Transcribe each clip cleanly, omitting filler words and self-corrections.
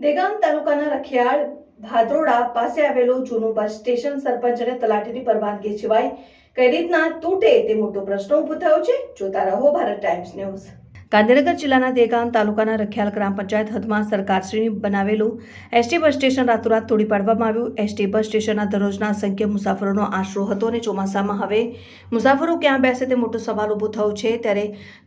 દેગામ તાલુકાના રખિયાળ ભાદરોડા પાસે આવેલું જૂનું બસ સ્ટેશન સરપંચ અને તલાટીની પરવાનગી સિવાય કઈ રીતના તૂટે તે મોટો પ્રશ્ન ઊભો થયો છે. જોતા રહો ભારત ટાઈમ્સ ન્યૂઝ. ગાંધીનગર જિલ્લાના દેગામ તાલુકાના રખિયાલ ગ્રામ પંચાયત હદમાં સરકારશ્રીની બનાવેલું એસટી બસ સ્ટેશન રાતોરાત તોડી પાડવામાં આવ્યું. એસટી બસ સ્ટેશનના દરરોજના અસંખ્ય મુસાફરોનો આશરો હતો અને ચોમાસામાં હવે મુસાફરો ક્યાં બેસે તે મોટો સવાલ ઊભો થયો છે. ત્યારે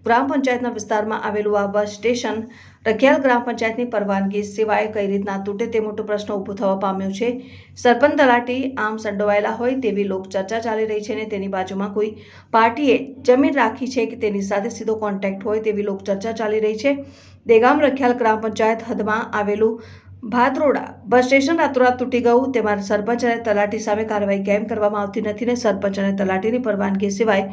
ગ્રામ પંચાયતના વિસ્તારમાં આવેલું આ બસ સ્ટેશન રખિયાલ ગ્રામ પંચાયતની પરવાનગી સિવાય કઈ રીતના તૂટે તે મોટો પ્રશ્ન ઊભો થવા પામ્યો છે. સરપંચ તલાટી આમ સંડોવાયેલા હોય તેવી લોકચર્ચા ચાલી રહી છે અને તેની બાજુમાં કોઈ પાર્ટીએ જમીન રાખી છે કે તેની સાથે સીધો કોન્ટેક્ટ હોય તેવી લોકચર્ચા ચાલી રહી છે. દેગામ રખિયાલ ગ્રામ પંચાયત હદમાં આવેલું ભાદરોડા બસ સ્ટેશન રાતોરાત તૂટી ગયું. તેમાં સરપંચ અને તલાટી સામે કાર્યવાહી કેમ કરવામાં આવતી નથી ને સરપંચ અને તલાટીની પરવાનગી સિવાય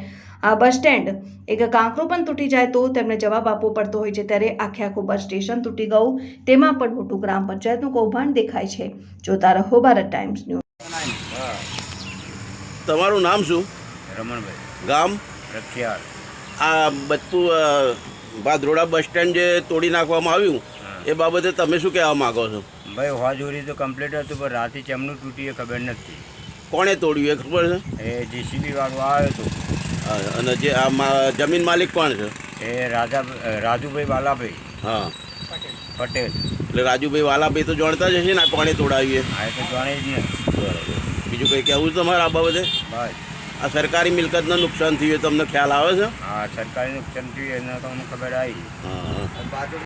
આ બસ સ્ટેન્ડ એક કાંકરું પણ તૂટી જાય તો તેમને જવાબ આપવો પડતો હોય છે. ત્યારે આખું બસ સ્ટેશન તૂટી ગયું તેમાં પણ મોટું ગ્રામ પંચાયતનું કૌભાંડ દેખાય છે. જોતા રહો ભારત ટાઈમ્સ ન્યૂઝ. તમારું નામ શું? રમણભાઈ, ગામ? રખિયાલ. આ બધું ભાદરોડા બસ સ્ટેન્ડ જે તોડી નાખવામાં આવ્યું એ બાબતે તમે શું કહેવા માગો છો? ભાઈ હોજોરી તો કમ્પ્લીટ હતું પણ રાતે ચેમનું તૂટી એ ખબર નથી. કોણે તોડ્યું એ ખબર છે? એ જીસીબી વાળો આવ્યો હતો. અને જે આ જમીન માલિક કોણ છે? એ રાજુભાઈ વાલાભાઈ હા, પટેલ. એટલે રાજુભાઈ વાલાભાઈ તો જાણતા જ હશે ને આ કોણે તોડાવ્યું એ? આ તો જાણે જ ને. બરાબર. બીજું કંઈ કહેવું છે તમારે આ બાબતે? બસ આ સરકારી મિલકતનું નુકસાન થયું એ તમને ખ્યાલ આવે છે? હા, સરકારી નુકસાન થયું એને તો અમને ખબર આવી. હા.